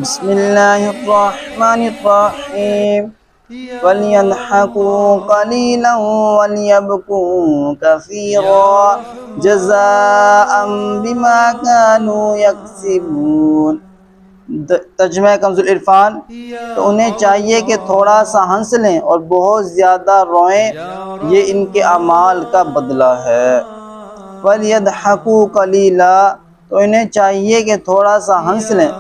بسم اللہ الرحمن الرحیم وَلْيَضْحَكُوا قَلِيلًا وَلْيَبْكُوا كَثِيرًا جَزَاءً بِمَا كَانُوا يَكْسِبُونَ۔ ترجمہ کنز العرفان۔ تو انہیں چاہیے کہ تھوڑا سا ہنس لیں اور بہت زیادہ روئیں، یہ ان کے اعمال کا بدلہ ہے۔ وَلْيَضْحَكُوا قَلِيلًا، تو انہیں چاہیے کہ تھوڑا سا ہنس لیں۔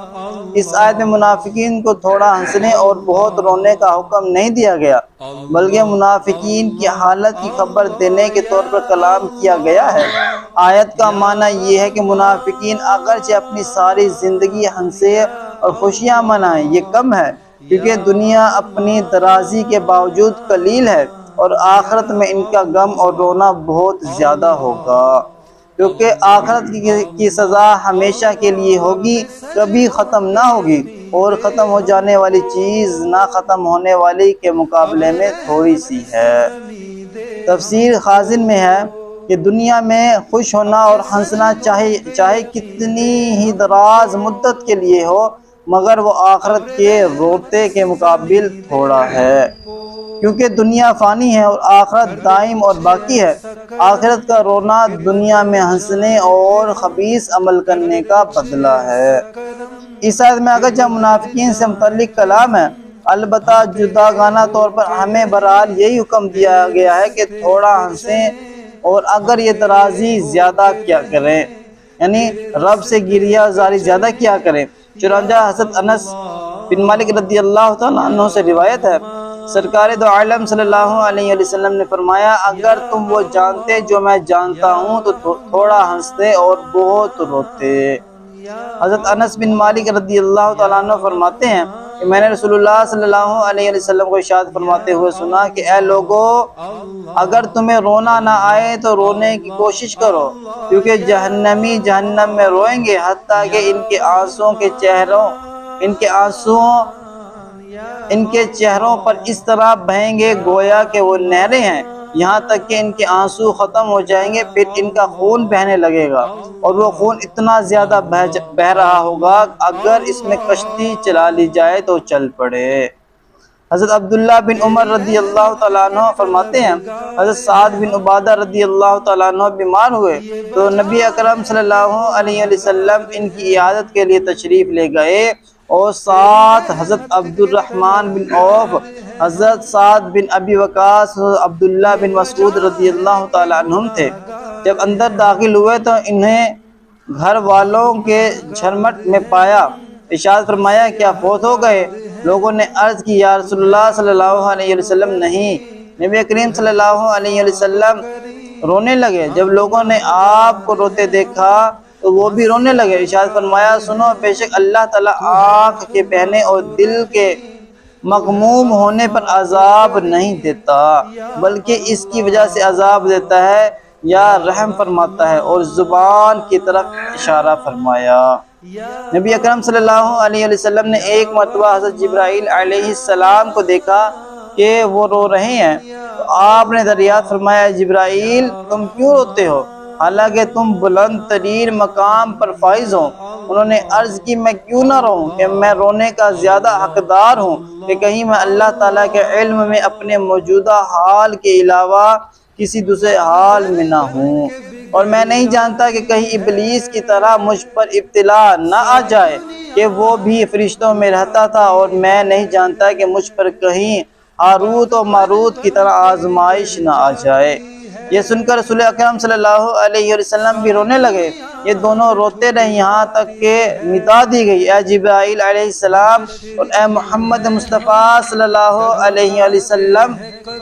اس آیت میں منافقین کو تھوڑا ہنسنے اور بہت رونے کا حکم نہیں دیا گیا، بلکہ منافقین کی حالت کی خبر دینے کے طور پر کلام کیا گیا ہے۔ آیت کا معنی یہ ہے کہ منافقین اگرچہ اپنی ساری زندگی ہنسے اور خوشیاں منائیں، یہ کم ہے، کیونکہ دنیا اپنی درازی کے باوجود قلیل ہے، اور آخرت میں ان کا غم اور رونا بہت زیادہ ہوگا، کیونکہ آخرت کی سزا ہمیشہ کے لیے ہوگی، کبھی ختم نہ ہوگی، اور ختم ہو جانے والی چیز نہ ختم ہونے والی کے مقابلے میں تھوڑی سی ہے۔ تفسیر خازن میں ہے کہ دنیا میں خوش ہونا اور ہنسنا چاہے کتنی ہی دراز مدت کے لیے ہو، مگر وہ آخرت کے روتے کے مقابل تھوڑا ہے، کیونکہ دنیا فانی ہے اور آخرت دائم اور باقی ہے۔ آخرت کا رونا دنیا میں ہنسنے اور خبیث عمل کرنے کا بدلہ ہے۔ اس آیت میں اگرچہ منافقین سے متعلق کلام ہے، البتہ جداگانہ طور پر ہمیں بہرحال یہی حکم دیا گیا ہے کہ تھوڑا ہنسیں، اور اگر یہ درازی زیادہ کیا کریں، یعنی رب سے گریہ زاری زیادہ کیا کریں۔ چنانچہ حضرت انس بن مالک رضی اللہ تعالیٰ عنہ سے روایت ہے، سرکار دو عالم صلی اللہ علیہ وسلم نے فرمایا، اگر تم وہ جانتے جو میں جانتا ہوں تو تھوڑا ہنستے اور بہت روتے۔ حضرت انس بن مالک رضی اللہ تعالیٰ عنہ فرماتے ہیں کہ میں نے رسول اللہ صلی اللہ علیہ وسلم کو ارشاد فرماتے ہوئے سنا کہ اے لوگو، اگر تمہیں رونا نہ آئے تو رونے کی کوشش کرو، کیونکہ جہنمی جہنم میں روئیں گے حتیٰ کہ ان کے چہروں پر اس طرح بہیں گے گویا کہ وہ نہریں ہیں، یہاں تک کہ ان کے آنسو ختم ہو جائیں گے، پھر ان کا خون بہنے لگے گا، اور وہ خون اتنا زیادہ بہہ رہا ہوگا اگر اس میں کشتی چلا لی جائے تو چل پڑے۔ حضرت عبداللہ بن عمر رضی اللہ تعالیٰ عنہ فرماتے ہیں، حضرت سعد بن عبادہ رضی اللہ تعالیٰ عنہ بیمار ہوئے تو نبی اکرم صلی اللہ علیہ وسلم ان کی عیادت کے لیے تشریف لے گئے، اور ساتھ حضرت عبد الرحمن بن عوف، حضرت سعد بن ابی وقاص، عبداللہ بن مسعود رضی اللہ تعالیٰ عنہم تھے۔ جب اندر داخل ہوئے تو انہیں گھر والوں کے جھرمٹ میں پایا۔ ارشاد فرمایا، کیا فوت ہو گئے؟ لوگوں نے عرض کی، یا رسول اللہ صلی اللہ علیہ وسلم نہیں۔ نبی کریم صلی اللہ علیہ وسلم رونے لگے۔ جب لوگوں نے آپ کو روتے دیکھا تو وہ بھی رونے لگے۔ ارشاد فرمایا، سنو، بے شک اللہ تعالیٰ آنکھ کے بہنے اور دل کے مغموم ہونے پر عذاب نہیں دیتا، بلکہ اس کی وجہ سے عذاب دیتا ہے یا رحم فرماتا ہے، اور زبان کی طرف اشارہ فرمایا۔ نبی اکرم صلی اللہ علیہ وسلم نے ایک مرتبہ حضرت جبرائیل علیہ السلام کو دیکھا کہ وہ رو رہے ہیں، تو آپ نے دریافت فرمایا، جبرائیل تم کیوں روتے ہو حالانکہ تم بلند ترین مقام پر فائز ہو؟ انہوں نے عرض کی، میں کیوں نہ روؤں کہ میں رونے کا زیادہ حقدار ہوں کہ کہیں میں اللہ تعالیٰ کے علم میں اپنے موجودہ حال کے علاوہ کسی دوسرے حال میں نہ ہوں، اور میں نہیں جانتا کہ کہیں ابلیس کی طرح مجھ پر ابتلا نہ آ جائے کہ وہ بھی فرشتوں میں رہتا تھا، اور میں نہیں جانتا کہ مجھ پر کہیں ہاروت و ماروت کی طرح آزمائش نہ آ جائے۔ یہ سن کر رسول اکرم صلی اللہ علیہ وسلم بھی رونے لگے۔ یہ دونوں روتے رہے یہاں تک کہ ندا دی گئی، اے جبرائیل علیہ السلام اور اے محمد مصطفیٰ صلی اللہ علیہ وسلم،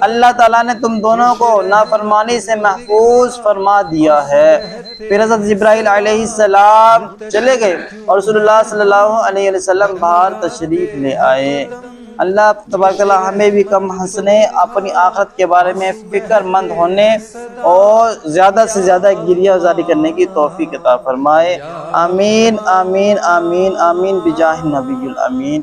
اللہ تعالیٰ نے تم دونوں کو نافرمانی سے محفوظ فرما دیا ہے۔ پھر حضرت جبرائیل علیہ السلام چلے گئے اور رسول اللہ صلی اللہ علیہ وسلم باہر تشریف لے آئے۔ اللہ تبارک تعالیٰ ہمیں بھی کم ہنسنے، اپنی آخرت کے بارے میں فکر مند ہونے اور زیادہ سے زیادہ گریہ زاری کرنے کی توفیق عطا فرمائے۔ آمین آمین آمین آمین بجاہ النبی الامین۔